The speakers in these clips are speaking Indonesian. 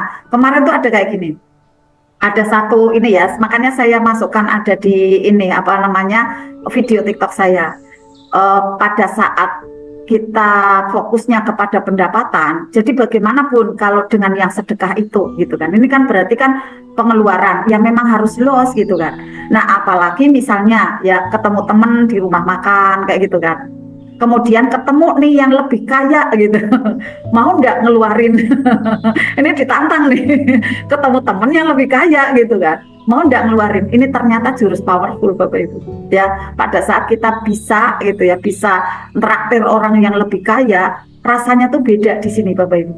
Nah, kemarin tuh ada kayak gini. Ada satu ini ya, makanya saya masukkan ada di ini apa namanya video TikTok saya. Pada saat kita fokusnya kepada pendapatan, jadi bagaimanapun kalau dengan yang sedekah itu gitu kan, ini kan berarti kan pengeluaran yang memang harus los gitu kan. Nah apalagi misalnya ya ketemu temen di rumah makan kayak gitu kan, kemudian ketemu nih yang lebih kaya gitu, mau nggak ngeluarin? Ini ditantang nih, ketemu temen yang lebih kaya gitu kan, mau nggak ngeluarin? Ini ternyata jurus powerful Bapak Ibu. Ya, pada saat kita bisa gitu ya, bisa traktir orang yang lebih kaya, rasanya tuh beda di sini Bapak Ibu.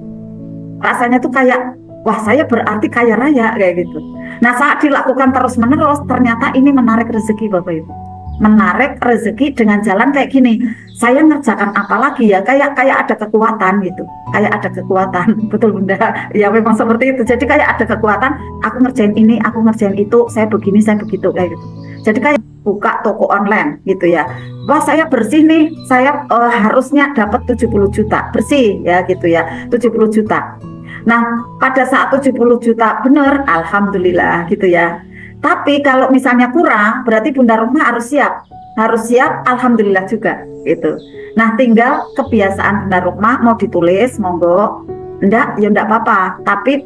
Rasanya tuh kayak, wah saya berarti kaya raya kayak gitu. Nah saat dilakukan terus menerus, ternyata ini menarik rezeki Bapak Ibu. Menarik rezeki dengan jalan kayak gini. Saya ngerjakan apa lagi ya? Kayak ada kekuatan gitu. Kayak ada kekuatan, betul Bunda. Ya memang seperti itu. Jadi kayak ada kekuatan. Aku ngerjain ini, aku ngerjain itu. Saya begini, saya begitu kayak gitu. Jadi kayak buka toko online gitu ya. Wah saya bersih nih. Saya harusnya dapat 70 juta bersih ya gitu ya. 70 juta. Nah pada saat 70 juta bener, alhamdulillah gitu ya. Tapi kalau misalnya kurang, berarti Bunda Rumah harus siap, alhamdulillah juga, gitu. Nah, tinggal kebiasaan Bunda Rumah mau ditulis, monggo, enggak, ya enggak apa-apa, tapi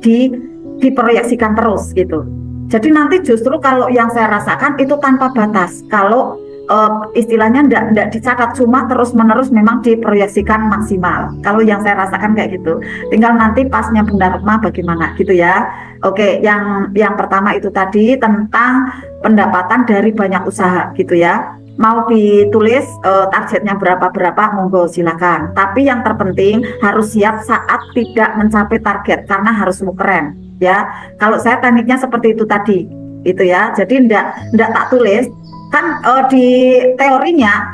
diproyeksikan terus, gitu. Jadi nanti justru kalau yang saya rasakan itu tanpa batas, kalau istilahnya enggak dicatat, cuma terus-menerus memang diproyeksikan maksimal. Kalau yang saya rasakan kayak gitu, tinggal nanti pasnya Bunda Rumah bagaimana, gitu ya. Oke, yang pertama itu tadi tentang pendapatan dari banyak usaha gitu ya. Mau ditulis targetnya berapa monggo silakan. Tapi yang terpenting harus siap saat tidak mencapai target karena harus keren ya. Kalau saya tekniknya seperti itu tadi, itu ya. Jadi ndak tak tulis kan di teorinya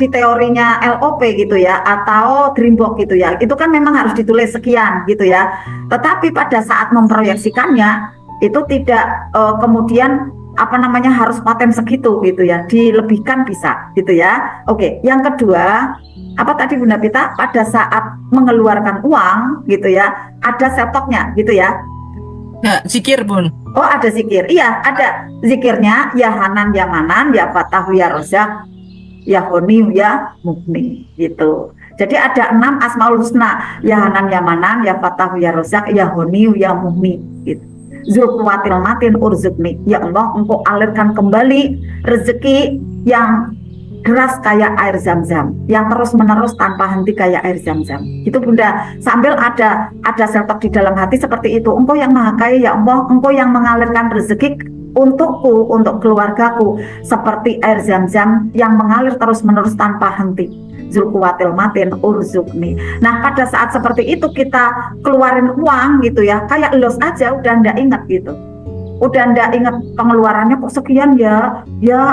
LOP gitu ya atau Dreambox gitu ya. Itu kan memang harus ditulis sekian gitu ya. Tetapi pada saat memproyeksikannya itu tidak kemudian apa namanya harus paten segitu gitu ya, dilebihkan bisa gitu ya. Oke, yang kedua apa tadi Bunda Pita, pada saat mengeluarkan uang gitu ya ada setoknya gitu ya. Nah, zikir Bun. Oh ada zikir, iya ada zikirnya, ya Hanan ya Manan ya Fatahu ya Rozak ya Honi ya Mukni gitu. Jadi ada 6 Asmaul Husna, ya Hanan ya Manan ya Fatahu ya Rozak ya Honi ya Mukni gitu. Zulkuwatil matin urzukni, ya Allah engkau alirkan kembali rezeki yang deras kayak air zam-zam, yang terus menerus tanpa henti kayak air zam-zam. Itu Bunda, sambil ada seltok di dalam hati seperti itu. Engkau yang maha kaya ya Allah, engkau yang mengalirkan rezeki untukku, untuk keluargaku seperti air zam-zam yang mengalir terus menerus tanpa henti. Zulkuwatil matin urzukni. Nah pada saat seperti itu kita keluarin uang gitu ya, kayak los aja udah ndak inget gitu, udah ndak inget pengeluarannya kok sekian ya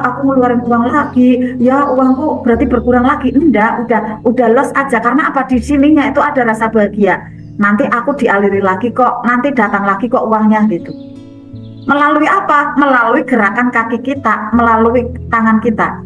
aku ngeluarin uang lagi ya, uangku berarti berkurang lagi, enggak, udah los aja. Karena apa, di sininya itu ada rasa bahagia, nanti aku dialiri lagi kok, nanti datang lagi kok uangnya gitu. Melalui apa? Melalui gerakan kaki kita, melalui tangan kita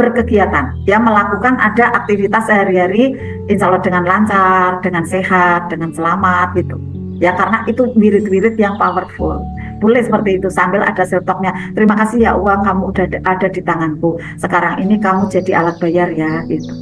berkegiatan ya, melakukan ada aktivitas sehari-hari insya Allah dengan lancar, dengan sehat, dengan selamat gitu ya, karena itu wirid-wirid yang powerful. Boleh seperti itu sambil ada setoknya. Terima kasih ya uang kamu udah ada di tanganku, sekarang ini kamu jadi alat bayar ya gitu.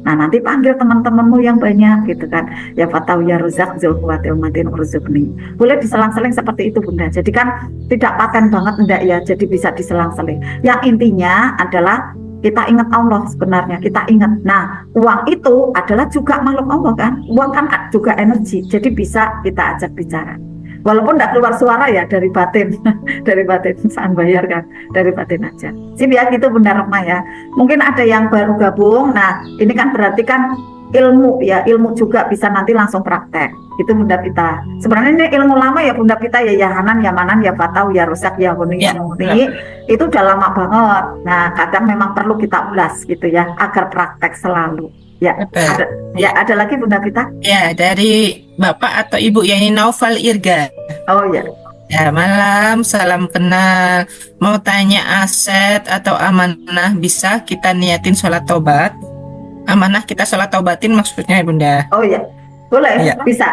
Nah nanti panggil teman-temanmu yang banyak gitu kan, ya Fatahu ya Rozak Zulkuwatil matin urzukni. Boleh diselang-seling seperti itu Bunda. Jadi kan tidak paten banget enggak ya, jadi bisa diselang-seling. Yang intinya adalah kita ingat Allah, sebenarnya kita ingat. Nah uang itu adalah juga makhluk Allah kan, uang kan juga energi, jadi bisa kita ajak bicara. Walaupun tidak keluar suara ya, dari batin dari batin saat bayar kan, dari batin aja. Sip ya gitu Bunda Rokma ya. Mungkin ada yang baru gabung. Nah ini kan berarti kan ilmu ya, ilmu juga bisa nanti langsung praktek itu Bunda Pita. Sebenarnya ini ilmu lama ya Bunda Pita ya, ya Hanan ya Manan ya Fatahu ya Rozak ya Honi ya Mukni, itu udah lama banget. Nah kadang memang perlu kita ulas gitu ya, agar praktek selalu ya. Ada lagi Bunda Pita ya, dari Bapak atau Ibu Yani Naufal Irga. Oh ya. Ya, malam, salam kenal. Mau tanya aset atau amanah bisa kita niatin sholat tobat? Amanah kita sholat tobatin maksudnya ya Bunda? Oh ya, boleh, Ya. bisa.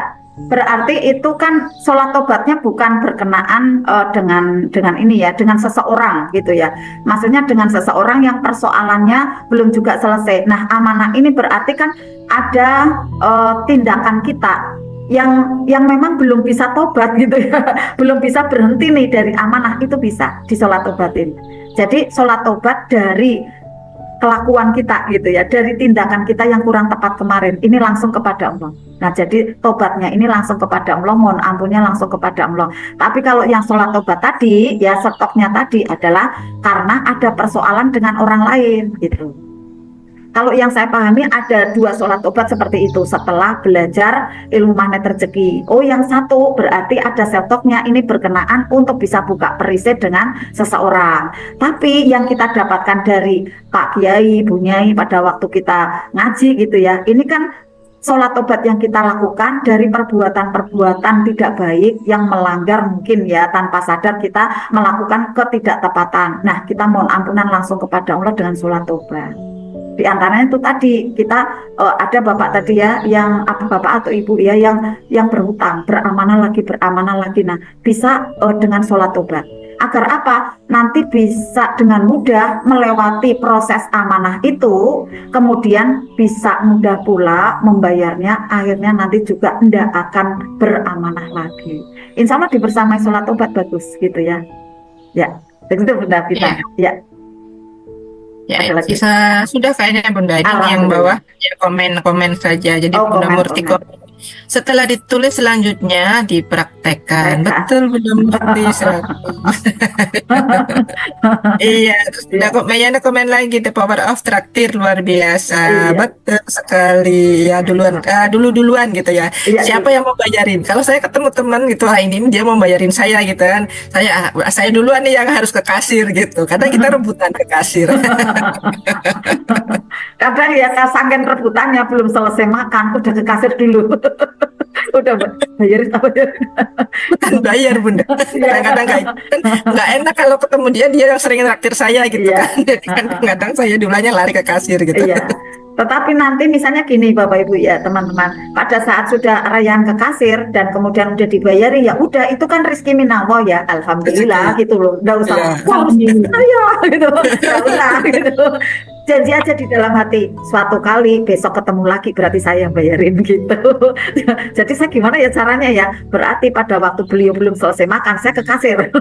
Berarti itu kan sholat tobatnya bukan berkenaan dengan ini ya, dengan seseorang gitu ya. Maksudnya dengan seseorang yang persoalannya belum juga selesai. Nah, amanah ini berarti kan ada tindakan kita yang memang belum bisa tobat gitu ya, belum bisa berhenti nih dari amanah, itu bisa di sholat tobatin. Jadi sholat tobat dari kelakuan kita gitu ya, dari tindakan kita yang kurang tepat kemarin, ini langsung kepada Allah. Nah, jadi tobatnya ini langsung kepada Allah, mohon ampunnya langsung kepada Allah. Tapi kalau yang sholat tobat tadi, ya stoknya tadi adalah karena ada persoalan dengan orang lain gitu. Kalau yang saya pahami ada 2 sholat tobat seperti itu setelah belajar ilmu magnet rezeki. Oh, yang satu berarti ada setoknya ini berkenaan untuk bisa buka perisai dengan seseorang. Tapi yang kita dapatkan dari Pak Kiai, Bu Nyai pada waktu kita ngaji gitu ya, ini kan sholat tobat yang kita lakukan dari perbuatan-perbuatan tidak baik yang melanggar mungkin ya, tanpa sadar kita melakukan ketidaktepatan. Nah, kita mohon ampunan langsung kepada Allah dengan sholat tobat. Di antaranya itu tadi kita ada bapak tadi ya, yang bapak atau ibu ya, yang berhutang, beramanah lagi. Nah, bisa dengan sholat tobat. Agar apa? Nanti bisa dengan mudah melewati proses amanah itu, kemudian bisa mudah pula membayarnya, akhirnya nanti juga tidak akan beramanah lagi. Insya Allah dibersamai sholat tobat bagus gitu ya. Ya, begitu Bunda Vita. Ya. Ya, sudah kayaknya Bunda. Ini yang bawah ya komen-komen saja. Jadi Bunda Murti setelah ditulis selanjutnya dipraktekkan. Betul Bunda Murti. Iya, terus udah kok Mayana komen lagi, the power of traktir luar biasa. Betul sekali. Ya duluan gitu ya. Siapa yang mau bayarin? Kalau saya ketemu teman gitu, ini dia mau bayarin saya gitu kan. Saya duluan nih yang harus ke kasir gitu. Kadang kita rebutan ke kasir. Kadang ya saking rebutannya belum selesai makan udah ke kasir dulu. Udah bayarin bukan bayar Bunda. Kadang-kadang nggak enak kalau ketemu dia yang sering traktir saya gitu kan. Jadi kadang-kadang saya dulunya lari ke kasir gitu. Tetapi nanti misalnya gini Bapak Ibu ya teman-teman, pada saat sudah rayaan ke kasir dan kemudian udah dibayari, ya udah itu kan rezeki minallah ya, alhamdulillah gitu loh, nggak usah harus saya gitu, nggak usah gitu. Janji aja di dalam hati, suatu kali besok ketemu lagi berarti saya yang bayarin gitu. Jadi saya gimana ya caranya ya, berarti pada waktu beliau belum selesai makan saya ke kasir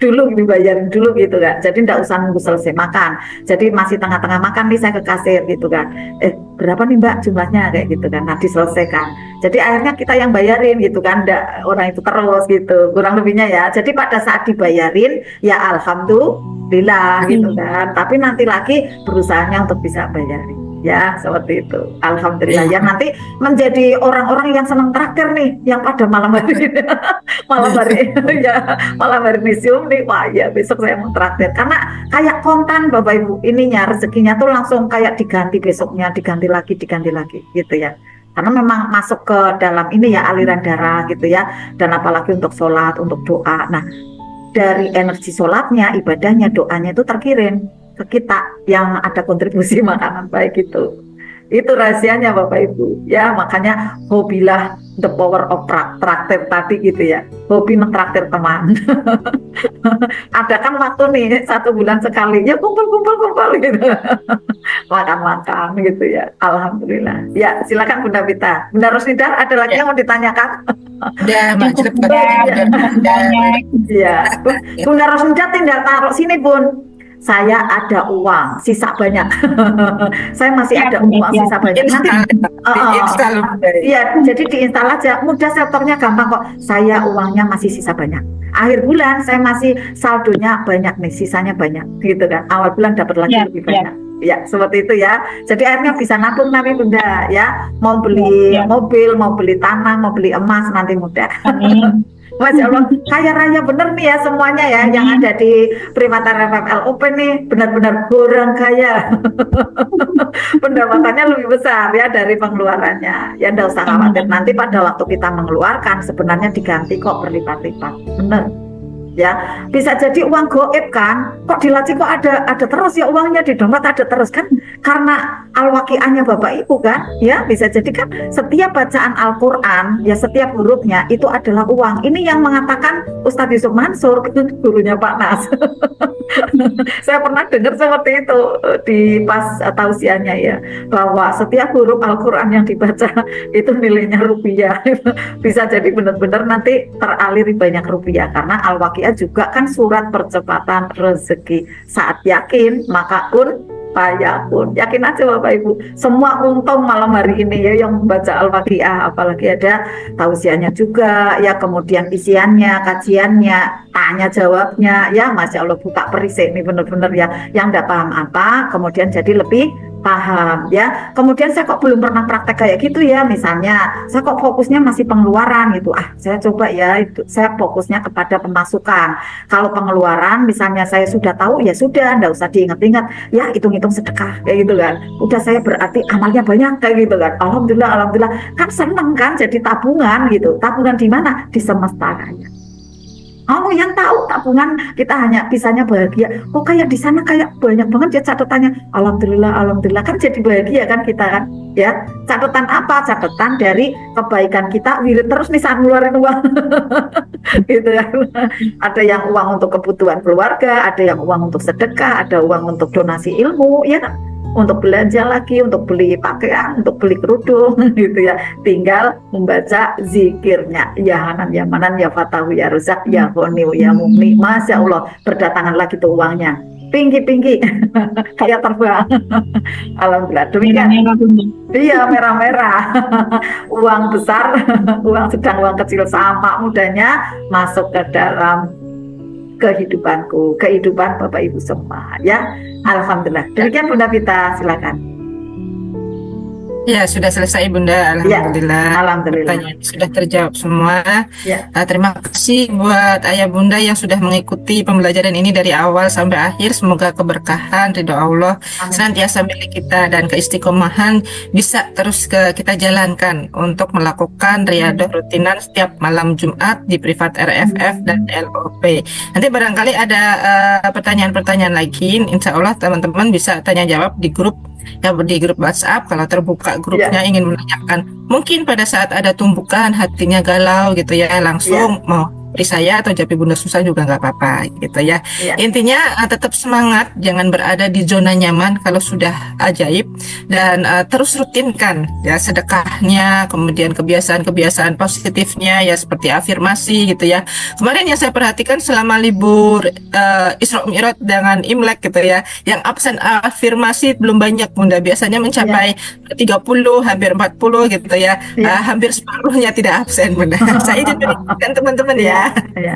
dulu dibayarin dulu gitu kan. Jadi nggak usah nunggu selesai makan, jadi masih tengah-tengah makan nih saya ke kasir gitu kan, berapa nih Mbak jumlahnya kayak gitu kan, nah diselesaikan. Jadi akhirnya kita yang bayarin gitu kan, nggak orang itu terus gitu, kurang lebihnya ya. Jadi pada saat dibayarin ya alhamdulillah gitu kan, tapi nanti lagi berusahanya untuk bisa bayarin ya, seperti itu. Alhamdulillah ya, nanti menjadi orang-orang yang senang traktir nih, yang pada malam hari ya, malam hari misium nih, wah ya besok saya mau traktir, karena kayak kontan Bapak Ibu, ininya rezekinya tuh langsung kayak diganti besoknya, diganti lagi gitu ya. Karena memang masuk ke dalam ini ya, aliran darah gitu ya, dan apalagi untuk sholat, untuk doa. Nah, dari energi sholatnya, ibadahnya, doanya itu terkirim ke kita yang ada kontribusi makanan baik itu rahasianya Bapak Ibu ya. Makanya hobilah the power of traktir tadi gitu ya, hobi mentraktir teman. Ada kan waktu nih 1 bulan sekali ya kumpul gitu makan gitu ya, alhamdulillah ya. Silakan Bunda Vita. Bunda Rosnida, ada lagi yang mau ditanyakan? Ya, Bunda Rosnida tinggal taruh sini Bun, saya ada uang sisa banyak. Saya masih ada uang sisa banyak. Nanti ya, jadi diinstal aja, mudah, setornya gampang kok. Saya uangnya masih sisa banyak. Akhir bulan saya masih saldonya banyak nih, sisanya banyak gitu kan. Awal bulan dapat lagi lebih banyak. Ya, seperti itu ya. Jadi akhirnya bisa nabung nanti Bunda ya. Mau beli mobil, mau beli tanah, mau beli emas nanti mudah. Masya Allah, kaya raya bener nih ya semuanya ya, yang ada di Primata RFFL Open nih, benar-benar orang kaya. Pendapatannya lebih besar ya dari pengeluarannya. Ya enggak usah khawatir, nanti pada waktu kita mengeluarkan sebenarnya diganti kok berlipat-lipat. Bener. ya. Bisa jadi uang goib kan, kok di laci kok ada terus ya uangnya, di dompet ada terus kan, karena al-waqi'ahnya Bapak Ibu kan, ya. Bisa jadi kan setiap bacaan Al-Quran ya, setiap hurufnya itu adalah uang. Ini yang mengatakan Ustadz Yusuf Mansur, gurunya Pak Nas. Saya pernah dengar seperti itu di pas tausiahnya ya, bahwa setiap huruf Al-Quran yang dibaca itu nilainya rupiah. Bisa jadi benar-benar nanti teraliri banyak rupiah, karena Al-Waqiah juga kan surat percepatan rezeki. Saat yakin maka kun fayakun. Yakin aja Bapak Ibu, semua untung malam hari ini ya yang membaca Al-Waqiah, apalagi ada tausiahnya juga ya, kemudian isiannya, kajiannya, tanya jawabnya ya, Masya Allah, buka perisai ini benar-benar ya, yang tidak paham apa kemudian jadi lebih paham ya. Kemudian saya kok belum pernah praktek kayak gitu ya, misalnya saya kok fokusnya masih pengeluaran gitu, saya coba ya, itu saya fokusnya kepada pemasukan. Kalau pengeluaran misalnya saya sudah tahu, ya sudah, nggak usah diingat-ingat ya, hitung-hitung sedekah kayak gitu kan, udah saya berarti amalnya banyak kayak gitu kan. Alhamdulillah, alhamdulillah, kan seneng kan, jadi tabungan gitu. Tabungan di mana? Di semesta kaya. Oh, yang tahu tabungan kita hanya bisanya bahagia. Oh, kayak di sana kayak banyak banget ya catatannya. Alhamdulillah, alhamdulillah, kan jadi bahagia kan kita kan. Ya, catatan apa? Catatan dari kebaikan kita. Wirid terus nih saat ngeluarin uang. Gitu kan. Ada yang uang untuk kebutuhan keluarga, ada yang uang untuk sedekah, ada uang untuk donasi ilmu, ya kan? Untuk belanja lagi, untuk beli pakaian, untuk beli kerudung gitu ya. Tinggal membaca zikirnya, ya Hanan ya Manan ya Fatahu ya Rozak ya Ghani ya Mumni. Masya Allah, berdatangan lagi tuh uangnya, pinggi kayak terbang. Alhamdulillah, demikian. Iya, merah-merah. Uang besar, uang sedang, uang kecil sama mudahnya masuk ke dalam kehidupanku, kehidupan Bapak Ibu semua ya. Alhamdulillah. Demikian Bunda Vita, silakan. Ya, sudah selesai Bunda. Alhamdulillah. Ya, alhamdulillah. Pertanyaan sudah terjawab semua. Ya. Terima kasih buat Ayah Bunda yang sudah mengikuti pembelajaran ini dari awal sampai akhir. Semoga keberkahan, ridho Allah senantiasa milik kita, dan keistiqomahan bisa terus kita jalankan untuk melakukan riyadhah rutinan setiap malam Jumat di privat RFF dan LOP. Nanti barangkali ada pertanyaan-pertanyaan lagi, insya Allah teman-teman bisa tanya jawab di grup WhatsApp. Kalau terbuka grupnya ingin menanyakan, mungkin pada saat ada tumbukan hatinya galau gitu ya, langsung mau beri saya atau Japi Bunda Susah juga nggak apa-apa gitu ya. Intinya tetap semangat, jangan berada di zona nyaman kalau sudah ajaib, dan terus rutinkan ya sedekahnya, kemudian kebiasaan-kebiasaan positifnya ya, seperti afirmasi gitu ya. Kemarin yang saya perhatikan selama libur Isra Mi'raj dengan Imlek gitu ya, yang absen afirmasi belum banyak Bunda, biasanya mencapai 30, hampir 40 gitu ya. Hampir separuhnya tidak absen Bunda. Saya jadi kan teman-teman ya.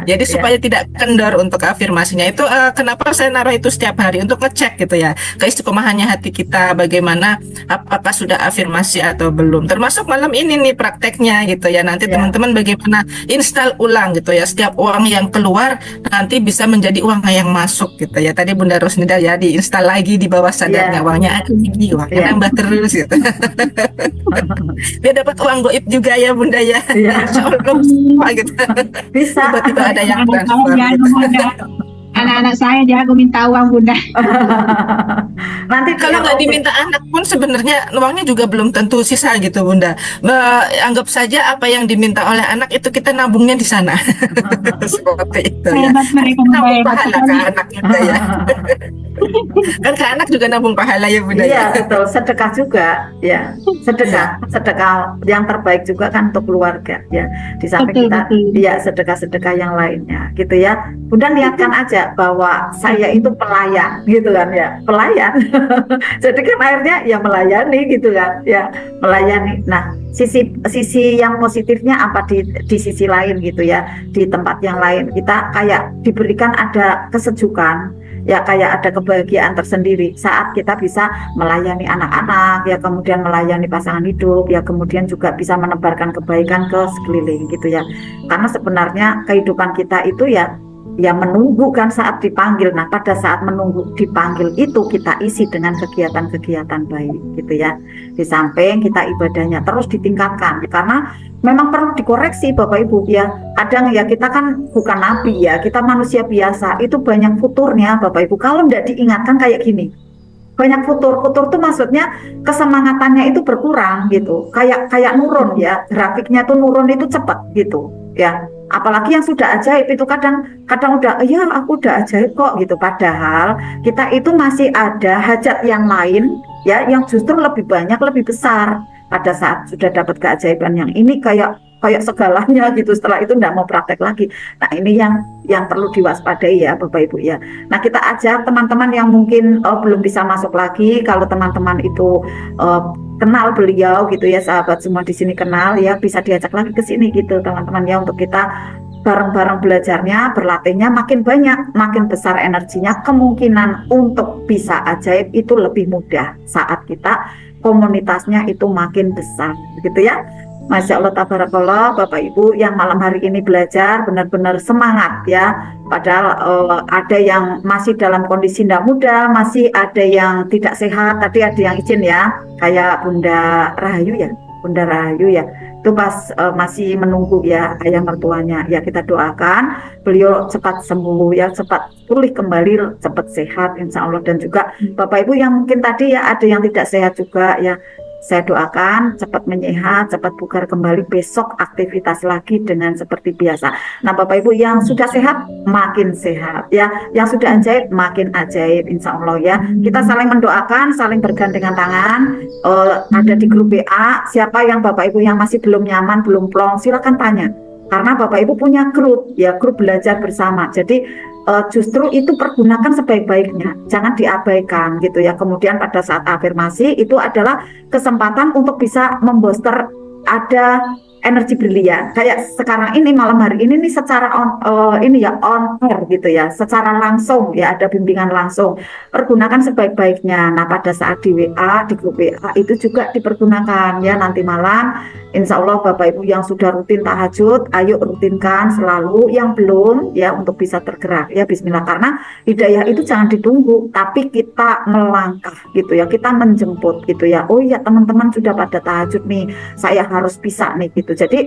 Jadi supaya tidak kendor untuk afirmasinya itu, kenapa saya naruh itu setiap hari untuk ngecek gitu ya, keistiqomahannya hati kita bagaimana, apakah sudah afirmasi atau belum. Termasuk malam ini nih prakteknya gitu ya, nanti teman-teman bagaimana install ulang gitu ya, setiap uang yang keluar nanti bisa menjadi uang yang masuk gitu ya. Tadi Bunda Rosnida ya diinstal lagi di bawah sadarnya, uangnya ada lagi, uangnya nambah terus gitu. Biar dapat uang goib juga ya Bunda ya. Insya Allah gitu. Tiba-tiba ada yang transfer. Anak-anak saya jago minta uang Bunda. Nanti kalau nggak diminta anak pun sebenarnya uangnya juga belum tentu sisa gitu Bunda. Anggap saja apa yang diminta oleh anak itu kita nabungnya di sana. Seperti itu ya. Nabung pahala ke anak juga ya. Kan ke anak juga nabung pahala ya Bunda. Iya betul, sedekah juga ya, sedekah yang terbaik juga kan untuk keluarga ya. Di samping kita ya sedekah-sedekah yang lainnya gitu ya. Bunda niatkan aja bahwa saya itu pelayan gitu kan ya, pelayan. Jadi kan akhirnya ya melayani gitu kan ya, melayani. Nah, sisi yang positifnya apa di sisi lain gitu ya, di tempat yang lain kita kayak diberikan ada kesejukan ya, kayak ada kebahagiaan tersendiri saat kita bisa melayani anak-anak ya, kemudian melayani pasangan hidup ya, kemudian juga bisa menebarkan kebaikan ke sekeliling gitu ya. Karena sebenarnya kehidupan kita itu ya ya menunggu kan saat dipanggil. Nah, pada saat menunggu dipanggil itu kita isi dengan kegiatan-kegiatan baik gitu ya. Di samping kita ibadahnya terus ditingkatkan karena memang perlu dikoreksi Bapak Ibu ya. Kadang ya kita kan bukan nabi ya, kita manusia biasa, itu banyak futurnya Bapak Ibu. Kalau tidak diingatkan kayak gini, banyak futur tuh maksudnya kesemangatannya itu berkurang gitu, kayak nurun ya, grafiknya tuh nurun itu cepat gitu ya. Apalagi yang sudah ajaib itu kadang udah ya aku udah ajaib kok gitu, padahal kita itu masih ada hajat yang lain ya, yang justru lebih banyak, lebih besar. Pada saat sudah dapat keajaiban yang ini kayak segalanya gitu, setelah itu tidak mau praktek lagi. Nah, ini yang perlu diwaspadai ya Bapak Ibu ya. Nah, kita ajak teman-teman yang mungkin belum bisa masuk lagi, kalau teman-teman itu kenal beliau gitu ya, sahabat semua di sini kenal ya, bisa diajak lagi ke sini gitu teman-teman ya, untuk kita bareng-bareng belajarnya, berlatihnya makin banyak, makin besar energinya, kemungkinan untuk bisa ajaib itu lebih mudah saat kita komunitasnya itu makin besar gitu ya. Masya Allah, tabarakallah Bapak Ibu yang malam hari ini belajar benar-benar semangat ya. Padahal ada yang masih dalam kondisi tidak muda, masih ada yang tidak sehat. Tadi ada yang izin ya, kayak Bunda Rahayu ya, itu pas masih menunggu ya ayah mertuanya ya. Kita doakan beliau cepat sembuh ya, cepat pulih kembali, cepat sehat insya Allah. Dan juga Bapak Ibu yang mungkin tadi ya ada yang tidak sehat juga ya, saya doakan cepat menyehat, cepat bugar kembali, besok aktivitas lagi dengan seperti biasa. Nah Bapak Ibu yang sudah sehat makin sehat ya, yang sudah ajaib makin ajaib insya Allah ya. Kita saling mendoakan, saling bergandengan tangan. Ada di grup WA, siapa yang Bapak Ibu yang masih belum nyaman, belum plong, silakan tanya. Karena Bapak Ibu punya grup ya, grup belajar bersama. Jadi justru itu pergunakan sebaik-baiknya, jangan diabaikan gitu ya. Kemudian pada saat afirmasi itu adalah kesempatan untuk bisa membooster ada energi brilian. Kayak sekarang ini malam hari ini nih secara on air gitu ya, secara langsung ya, ada bimbingan langsung. Pergunakan sebaik-baiknya. Nah pada saat di WA, di grup WA itu juga dipergunakan ya. Nanti malam insya Allah Bapak Ibu yang sudah rutin tahajud, ayo rutinkan selalu. Yang belum ya, untuk bisa tergerak ya, bismillah. Karena hidayah itu jangan ditunggu, tapi kita melangkah gitu ya, kita menjemput gitu ya. Oh iya teman-teman sudah pada tahajud nih, saya harus bisa nih gitu. Jadi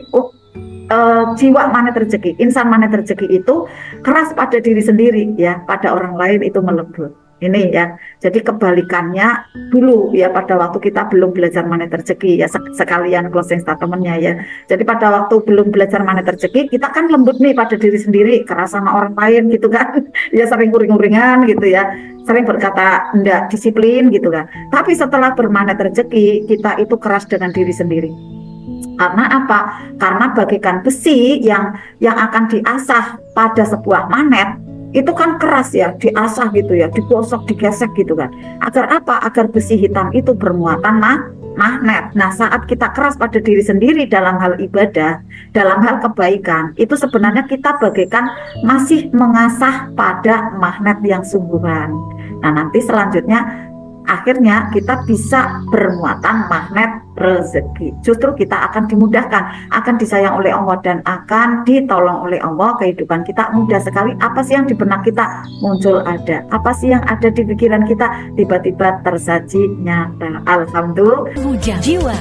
jiwa magnet rezeki, insan magnet rezeki itu keras pada diri sendiri ya, pada orang lain itu melembut. Ini ya, jadi kebalikannya dulu ya, pada waktu kita belum belajar magnet rezeki ya, sekalian closing statementnya ya. Jadi pada waktu belum belajar magnet rezeki, kita kan lembut nih pada diri sendiri, keras sama orang lain gitu kan ya, sering uring-uringan gitu ya, sering berkata enggak disiplin gitu kan. Tapi setelah bermagnet rezeki, kita itu keras dengan diri sendiri. Karena apa? Karena bagaikan besi yang akan diasah pada sebuah magnet, itu kan keras ya, diasah gitu ya, digosok, digesek gitu kan. Agar apa? Agar besi hitam itu bermuatan magnet. Nah saat kita keras pada diri sendiri dalam hal ibadah, dalam hal kebaikan, itu sebenarnya kita bagaikan masih mengasah pada magnet yang sungguhan. Nah nanti selanjutnya akhirnya kita bisa bermuatan magnet rezeki. Justru kita akan dimudahkan, akan disayang oleh Allah, dan akan ditolong oleh Allah. Kehidupan kita mudah sekali. Apa sih yang di benak kita muncul ada, apa sih yang ada di pikiran kita tiba-tiba tersaji nyata. Alhamdulillah. Jiwa